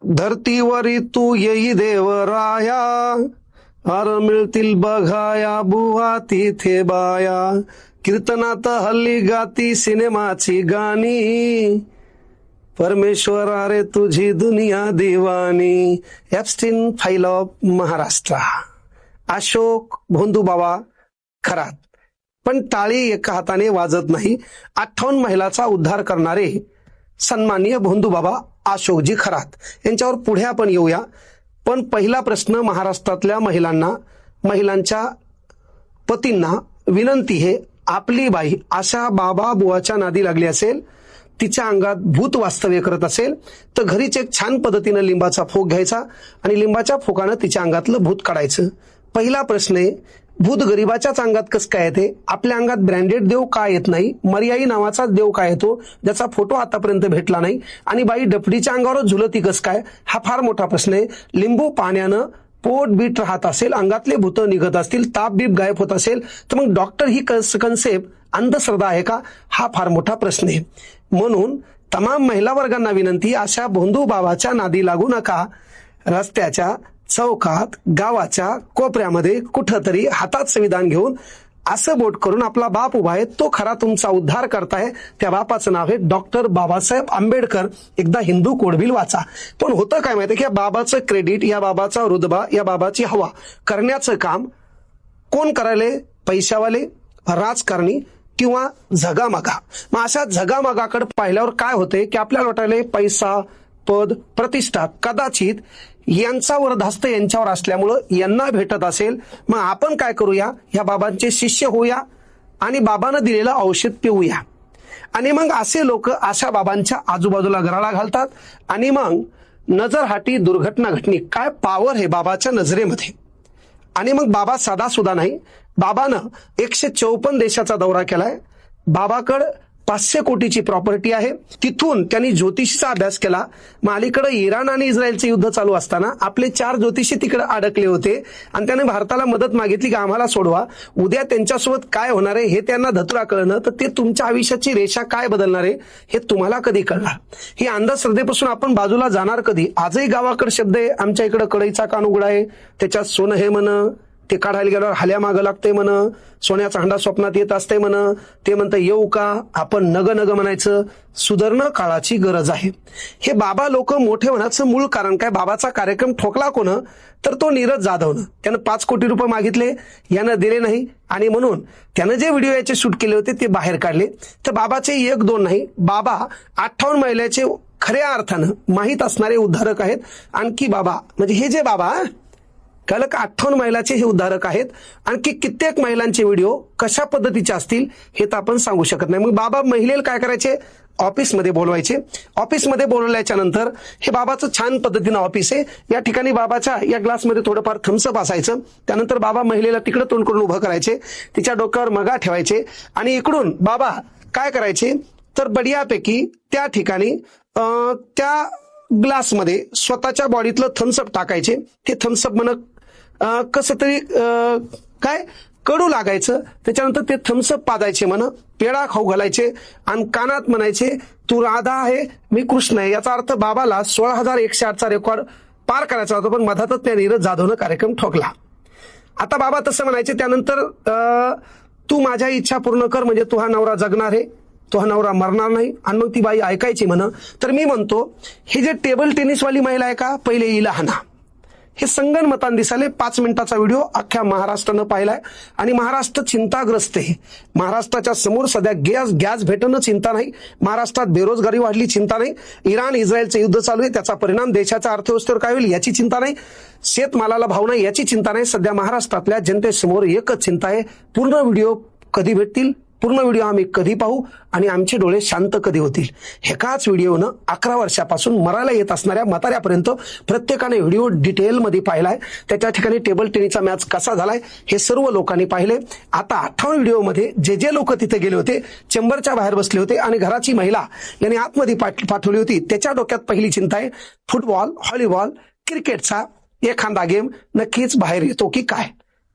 धरतीवरी तू येई देवराया, अर मिळतील बघाया बुवा तिथे बाया, कीर्तनात हल्ली गाती सिनेमाची गाणी, परमेश्वरा रे तुझी दुनिया दिवानी. Epstein file of Maharashtra. Ashok भोंदूबाबा खरात. पण टाळी एका हाताने वाजत नाही. 58 महिलाचा उद्धार करणारे सन्माननीय भोंदूबाबा अशोकजी खरात यांच्यावर पुढे आपण येऊया. पण पहिला प्रश्न महाराष्ट्रातल्या महिलांच्या पतींना विनंती आहे, आपली बाई अशा बाबा बुवाच्या नादी लागली असेल, तिच्या अंगात भूत वास्तव्य करत असेल, तर घरीच एक छान पद्धतीनं लिंबाचा फोक घ्यायचा आणि लिंबाच्या फोकानं तिच्या अंगातलं भूत काढायचं. पहिला प्रश्न आहे, भूत गरीबाच्याच अंगात कसं काय येते? आपल्या अंगात ब्रँडेड देव का येत नाही? मर्याई नावाचाच देव का येतो ज्याचा फोटो आतापर्यंत भेटला नाही? आणि बाई डफडीच्या अंगावरच झुलती कसं काय? हा फार मोठा प्रश्न आहे. लिंबू पाण्यानं पोट बीट राहत असेल, अंगातले भूत निघत असतील, ताप बीप गायब होत असेल, तर मग डॉक्टर ही कन्सेप्ट अंधश्रद्धा आहे का? हा फार मोठा प्रश्न आहे. म्हणून तमाम महिला वर्गांना विनंती, अशा भोंदू बाबाच्या नादी लागू नका. रस्त्याच्या चौकात गावाच्या कोपऱ्यामध्ये कुठंतरी हातात संविधान घेऊन असं बोट करून आपला बाप उभा आहे, तो खरा तुमचा उद्धार करताय. त्या बापाचं नाव आहे डॉक्टर बाबासाहेब आंबेडकर. एकदा हिंदू कोडबिल वाचा. पण होतं काय माहितीये की या बाबाचं क्रेडिट, या बाबाचा रुतबा, या बाबाची हवा करण्याचं काम कोण करायले? पैशावाले, राजकारणी किंवा झगामगा. मग अशा झगामगाकडे पाहिल्यावर काय होते की आपल्याला वाटायला पैसा, पद, प्रतिष्ठा कदाचित यांचा वरधास्त यांच्यावर असल्यामुळं यांना भेटत असेल. मग आपण काय करूया? या बाबांचे शिष्य होऊया आणि बाबांना दिलेलं औषध पिऊया. आणि मग असे लोक अशा बाबांच्या आजूबाजूला घराला घालतात आणि मग नजरहाटी दुर्घटना घटनी. काय पॉवर आहे बाबाच्या नजरेमध्ये. आणि मग बाबा साधा सुद्धा नाही. बाबानं 154 देशाचा दौरा केलाय. बाबाकडं 500 कोटीची प्रॉपर्टी आहे. तिथून त्यांनी ज्योतिषीचा अभ्यास केला. मग अलीकडे इराण आणि इस्रायलचे युद्ध चालू असताना आपले 4 ज्योतिषी तिकडे अडकले होते आणि त्याने भारताला मदत मागितली की आम्हाला सोडवा. उद्या त्यांच्यासोबत काय होणार आहे हे त्यांना धतुरा कळणं, तर ते तुमच्या आयुष्याची रेषा काय बदलणार आहे हे तुम्हाला कधी कळणार? ही अंधश्रद्धेपासून आपण बाजूला जाणार कधी? आजही गावाकडे शब्द आहे, आमच्या इकडे कढईचा कान उघडा आहे, त्याच्यात सोनं हे म्हण, ते काढायला गेल्यावर हाल्या मागं लागते म्हण, सोन्याचा हंडा स्वप्नात येत असते म्हण, ते म्हणतं येऊ का? आपण नग नग म्हणायचं. सुधारणं काळाची गरज आहे. हे बाबा लोक मोठे होण्याचं मूळ कारण काय? बाबाचा कार्यक्रम ठोकला कोण? तर तो नीरज जाधवनं. त्यानं 5 कोटी रुपये मागितले, यानं दिले नाही आणि म्हणून त्यानं जे व्हिडिओ याचे शूट केले होते ते बाहेर काढले. तर बाबाचे 1-2 नाही, बाबा 58 महिलेचे खऱ्या अर्थानं माहीत असणारे उद्धारक आहेत. आणखी बाबा म्हणजे हे जे बाबा कलक 58 महिलाचे हे उद्धारक आहेत. आणखी कित्येक महिलांचे व्हिडिओ कशा पद्धतीचे असतील हे तर आपण सांगू शकत नाही. मग बाबा महिलेला काय करायचे? ऑफिसमध्ये बोलवायचे. ऑफिसमध्ये बोलवल्याच्या नंतर हे बाबाचं छान पद्धतीनं ऑफिस आहे. या ठिकाणी बाबाच्या या ग्लासमध्ये थोडंफार थम्सअप असायचं. त्यानंतर बाबा महिलेला तिकडे तोंड करून उभं करायचे, तिच्या डोक्यावर मगा ठेवायचे आणि इकडून बाबा काय करायचे तर बढियापैकी त्या ठिकाणी त्या ग्लासमध्ये स्वतःच्या बॉडीतलं थम्सअप टाकायचे. ते थम्सअप म्हणत कसं तरी काय कडू लागायचं. त्याच्यानंतर ते थम्सअप पाजायचे म्हण, पेढा खाऊ घालायचे आणि कानात म्हणायचे तू राधा आहे मी कृष्ण आहे. याचा अर्थ बाबाला 16,108चा रेकॉर्ड पार करायचा होता. पण मधातच त्या नीरज जाधवनं कार्यक्रम ठोकला. आता बाबा तसं म्हणायचे. त्यानंतर तू माझ्या इच्छा पूर्ण कर म्हणजे तू हा नवरा जगणार आहे, तो हा नवरा मरणार नाही. आणि मग ती बाई ऐकायची म्हण. तर मी म्हणतो ही जे टेबल टेनिसवाली महिला आहे का, पहिले हिला हाना. हे संगणमतान दिसाले 5 मिनिटाचा व्हिडिओ अख्ख्या महाराष्ट्रानं पाहिलाय आणि महाराष्ट्र चिंताग्रस्त आहे. महाराष्ट्राच्या समोर सध्या गॅस भेटणं चिंता नाही, महाराष्ट्रात बेरोजगारी वाढली चिंता नाही, इराण इस्रायलचं युद्ध चालू आहे त्याचा परिणाम देशाच्या अर्थव्यवस्थेवर काय होईल याची चिंता नाही, शेतमालाला भाव नाही याची चिंता नाही. सध्या महाराष्ट्रातल्या जनतेसमोर एकच चिंता आहे, पूर्ण व्हिडिओ कधी भेटतील, पूर्ण व्हिडिओ आम्ही कधी पाहू आणि आमचे डोळे शांत कधी होतील. एकाच व्हिडिओनं 11 वर्षापासून मरायला येत असणाऱ्या म्हाताऱ्यापर्यंत प्रत्येकाने व्हिडिओ डिटेलमध्ये पाहिलाय. त्याच्या ठिकाणी टेबल टेनिसचा मॅच कसा झालाय हे सर्व लोकांनी पाहिले. आता 58 व्हिडिओमध्ये जे लोक तिथे गेले होते, चेंबरच्या बाहेर बसले होते आणि घराची महिला यांनी आतमध्ये पाठवली होती, त्याच्या डोक्यात पहिली चिंता आहे फुटबॉल, व्हॉलीबॉल, क्रिकेटचा एखादा गेम नक्कीच बाहेर येतो की काय.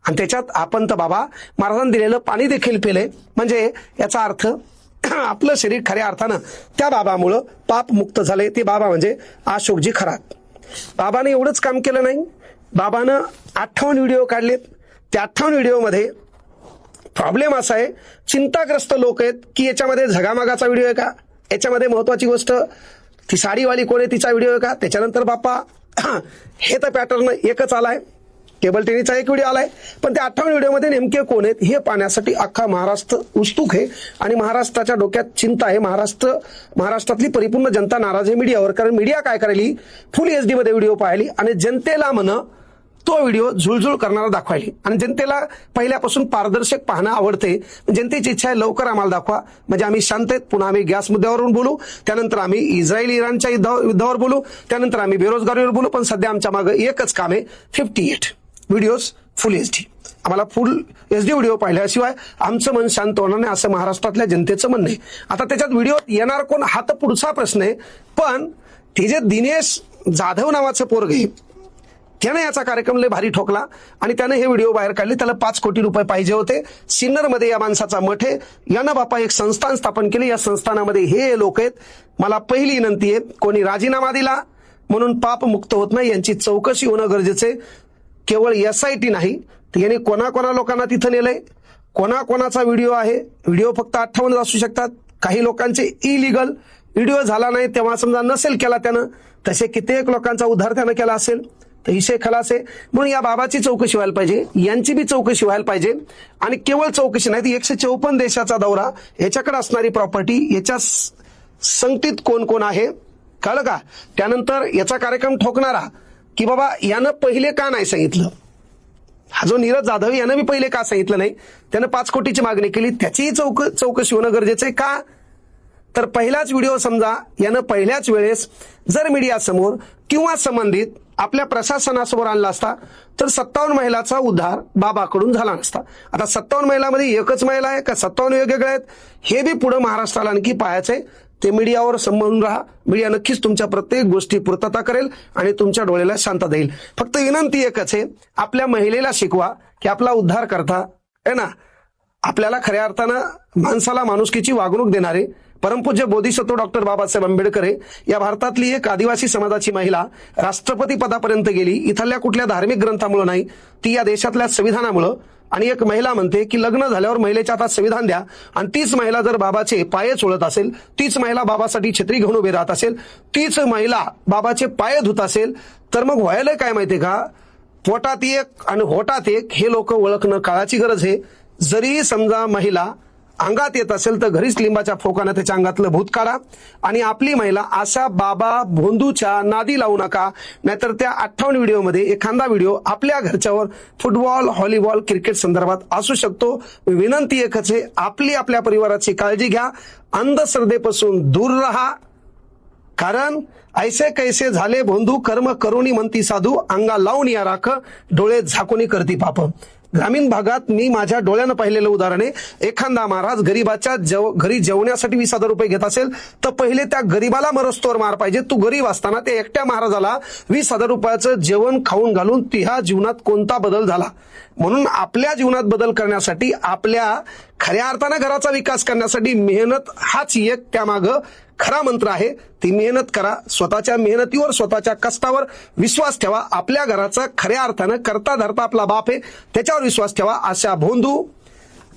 आणि त्याच्यात आपण तर बाबा महाराजांनी दिलेलं पाणी देखील पिले. म्हणजे याचा अर्थ आपलं शरीर खऱ्या अर्थानं त्या बाबामुळं पाप मुक्त झाले. ते बाबा म्हणजे अशोकजी खरात. बाबाने एवढंच काम केलं नाही, बाबानं 58 व्हिडिओ काढलेत. त्या 58 व्हिडिओमध्ये प्रॉब्लेम असा आहे, चिंताग्रस्त लोक आहेत की याच्यामध्ये झगामागाचा व्हिडिओ आहे का, याच्यामध्ये महत्वाची गोष्ट ती साडीवाली कोण आहे तिचा व्हिडिओ आहे का, त्याच्यानंतर बाप्पा हे तर पॅटर्न एकच आलाय, केबल टीव्हीचा एक व्हिडिओ आलाय, पण त्या 58 व्हिडिओमध्ये नेमके कोण आहेत हे पाहण्यासाठी अख्खा महाराष्ट्र उत्सुक आहे. आणि महाराष्ट्राच्या डोक्यात चिंता आहे, महाराष्ट्रातली परिपूर्ण जनता नाराज आहे मीडियावर. कारण मीडिया काय करायली, फुल HD मध्ये व्हिडिओ पाहिली आणि जनतेला तो व्हिडिओ झुळझुळ करणारा दाखवायली. आणि जनतेला पहिल्यापासून पारदर्शक पाहणं आवडते. जनतेची इच्छा आहे लवकर आम्हाला दाखवा, म्हणजे आम्ही शांत आहेत. पुन्हा आम्ही गॅस मुद्द्यावरून बोलू, त्यानंतर आम्ही इस्रायल इराणच्या युद्धावर बोलू, त्यानंतर आम्ही बेरोजगारीवर बोलू. पण सध्या आमच्या मागे एकच काम आहे, 58 व्हिडिओज फुल HD. आम्हाला फुल HD व्हिडिओ पाहिल्याशिवाय आमचं मन शांत होणार नाही, असं महाराष्ट्रातल्या जनतेचं म्हणणं आहे. आता त्याच्यात व्हिडिओ येणार कोण हा तर पुढचा प्रश्न आहे. पण ते जे दिनेश जाधव नावाचं पोरग आहे, त्याने याचा कार्यक्रम लय भारी ठोकला आणि त्याने हे व्हिडिओ बाहेर काढले. त्याला 5 कोटी रुपये पाहिजे होते. सिन्नरमध्ये या माणसाचा मठ आहे. यानं बापा एक संस्थान स्थापन केले. या संस्थानामध्ये हे लोक आहेत. मला पहिली विनंती आहे, कोणी राजीनामा दिला म्हणून पाप मुक्त होत नाही, यांची चौकशी होणं गरजेचं आहे. केवळ SIT नाही, तर यांनी कोणा लोकांना तिथं नेलंय, कोणाचा व्हिडिओ आहे. व्हिडिओ फक्त 58 असू शकतात. काही लोकांचे इलिगल व्हिडिओ झाला नाही तेव्हा समजा नसेल केला त्यानं, तसे कित्येक लोकांचा उद्धार त्यानं केला असेल तर विषय खलास आहे. म्हणून या बाबाची चौकशी व्हायला पाहिजे, यांची बी चौकशी व्हायला पाहिजे. आणि केवळ चौकशी नाही, 154 देशाचा दौरा, याच्याकडे असणारी प्रॉपर्टी, याच्या संगतीत कोण कोण आहे कळलं का. त्यानंतर याचा कार्यक्रम ठोकणारा की बाबा यानं पहिले का नाही सांगितलं, हा जो नीरज जाधव यानं बी पहिले का सांगितलं नाही, त्यानं 5 कोटीची मागणी केली, त्याचीही चौकशी होणं गरजेचं आहे. का तर पहिलाच व्हिडिओ समजा यानं पहिल्याच वेळेस जर मीडिया समोर किंवा संबंधित आपल्या प्रशासनासमोर आणला असता तर 57 महिलाचा उद्धार बाबाकडून झाला नसता. आता 57 महिलांमध्ये एकच महिला आहे का 57 वेगवेगळ्या आहेत, हे बी पुढे महाराष्ट्राला आणखी पाहायचंय. ते मीडियावर संबंधून राहा. मीडिया नक्कीच तुमच्या प्रत्येक गोष्टी पूर्तता करेल आणि तुमच्या डोळ्याला शांतता देईल. फक्त विनंती एकच आहे, आपल्या महिलेला शिकवा की आपला उद्धार करता आहे ना. आपल्याला खऱ्या अर्थानं माणसाला माणुसकीची वागणूक देणारे परमपूज्य बोधिसत्व डॉक्टर बाबासाहेब आंबेडकर आहे. या भारतातली एक आदिवासी समाजाची महिला राष्ट्रपती पदापर्यंत गेली. इथल्या कुठल्या धार्मिक ग्रंथामुळे नाही, ती या देशातल्या संविधानामुळे. आणि एक महिला म्हणते की लग्न झाल्यावर महिलेच्या हातात संविधान द्या, आणि तीच महिला जर बाबाचे पाय चोळत असेल, तीच महिला बाबासाठी छत्री घेऊन उभी राहत असेल, तीच महिला बाबाचे पाय धुत असेल, तर मग व्हायला काय माहितीये का, पोटात एक आणि होटात एक हे लोक ओळखणं काळाची गरज आहे. जरी समजा महिला अंगात येत असेल तर घरीच लिंबाच्या फोकानं त्याच्या अंगातलं भूत काढा. आणि आपली महिला अशा बाबा भोंदूच्या नादी लावू नका, नाहीतर त्या 58 व्हिडिओमध्ये एखादा व्हिडिओ आपल्या घरच्यावर फुटबॉल, व्हॉलीबॉल, क्रिकेट संदर्भात असू शकतो. विनंती एकच आहे, आपल्या परिवाराची काळजी घ्या, अंधश्रद्धेपासून दूर राहा. कारण ऐसे कैसे झाले भोंदू, कर्म करुणी म्हणती साधू, अंगा लावून या राख, डोळे झाकून करती पाप. ग्रामीण भागात मी माझ्या डोळ्यानं पाहिलेलं उदाहरण आहे. एखादा महाराज गरीबाच्या घरी जेवण्यासाठी 20,000 रुपये घेत असेल तर पहिले त्या गरीबाला मरस्तोवर मार पाहिजे. तू गरीब असताना त्या एकट्या महाराजाला 20,000 रुपयाचं जेवण खाऊन घालून तुझ्या जीवनात कोणता बदल झाला. म्हणून आपल्या जीवनात बदल करण्यासाठी, आपल्या खऱ्या अर्थानं घराचा विकास करण्यासाठी मेहनत हाच एक त्यामागं खरा मंत्र आहे. ती मेहनत करा. स्वतःच्या मेहनतीवर, स्वतःच्या कष्टावर विश्वास ठेवा. आपल्या घराचा खऱ्या अर्थानं करता धरता आपला बाप आहे, त्याच्यावर विश्वास ठेवा. अशा भोंदू,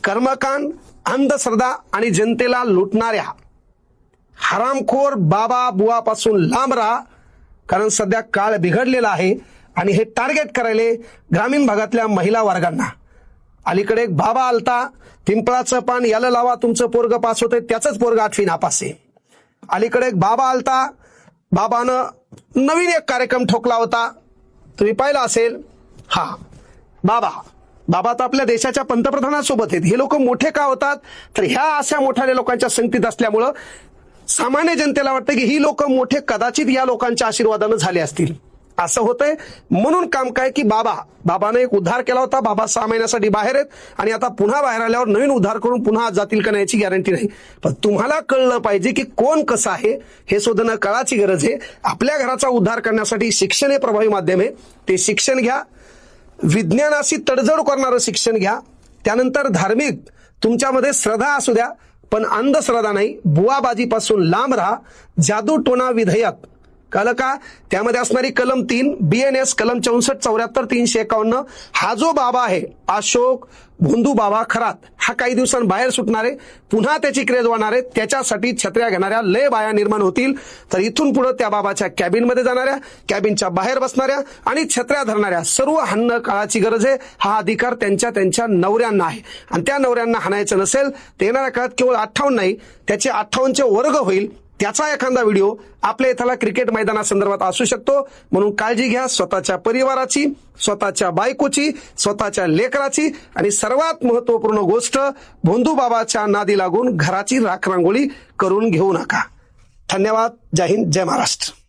कर्मकांड, अंधश्रद्धा आणि जनतेला लुटणाऱ्या हरामखोर बाबा बुवापासून लांब राहा. कारण सध्या काळ बिघडलेला आहे आणि हे टार्गेट करायले ग्रामीण भागातल्या महिला वर्गांना. अलीकडे एक बाबा आलता, पिंपळाचं पान याला लावा तुमचं पोरग पास होतंय, त्याचंच पोरग 8वी नापास आहे. अलीकडे एक बाबा आलता, बाबानं नवीन एक कार्यक्रम ठोकला होता, तुम्ही पाहिला असेल. हा बाबा तर आपल्या देशाच्या पंतप्रधानासोबत आहेत. हे लोक मोठे का होतात तर ह्या अशा मोठ्या लोकांच्या संगतीत असल्यामुळं सामान्य जनतेला वाटतं की ही लोक मोठे कदाचित या लोकांच्या आशीर्वादानं झाले असतील. असं होतंय. म्हणून काम काय की बाबानं एक उद्धार केला होता. बाबा 6 महिन्यासाठी बाहेर आहेत आणि आता पुन्हा बाहेर आल्यावर नवीन उद्धार करून पुन्हा जातील का नाही याची गॅरंटी नाही. पण तुम्हाला कळलं पाहिजे की कोण कसं आहे हे शोधणं काळाची गरज आहे. आपल्या घराचा उद्धार करण्यासाठी शिक्षण हे प्रभावी माध्यम आहे. ते शिक्षण घ्या. विज्ञानाशी तडजोड करणारं शिक्षण घ्या. त्यानंतर धार्मिक तुमच्यामध्ये श्रद्धा असू द्या, पण अंधश्रद्धा नाही. बुवाबाजीपासून लांब राहा. जादू टोना विधेयक कळलं का? त्यामध्ये असणारी कलम 3 BNS कलम 6474-351 हा जो बाबा आहे अशोक भोंदू बाबा खरात हा काही दिवसांनी बाहेर सुटणार आहे, पुन्हा त्याची क्रेज वाढणार आहे, त्याच्यासाठी छत्र्या घेणाऱ्या लय बाया निर्माण होतील. तर इथून पुढे त्या बाबाच्या कॅबिनमध्ये जाणाऱ्या, कॅबिनच्या बाहेर बसणाऱ्या आणि छत्र्या धरणाऱ्या सर्व हाणणं काळाची गरज आहे. हा अधिकार त्यांच्या नवऱ्यांना आहे आणि त्या नवऱ्यांना हाणायचं नसेल तर येणाऱ्या काळात केवळ 58 नाही त्याचे 58चे वर्ग होईल. त्याचा एखादा व्हिडिओ आपल्या इथला क्रिकेट मैदानासंदर्भात असू शकतो. म्हणून काळजी घ्या स्वतःच्या परिवाराची, स्वतःच्या बायकोची, स्वतःच्या लेकराची आणि सर्वात महत्वपूर्ण गोष्ट भोंदू बाबाच्या नादी लागून घराची राखरांगोळी करून घेऊ नका. धन्यवाद. जय हिंद, जय महाराष्ट्र.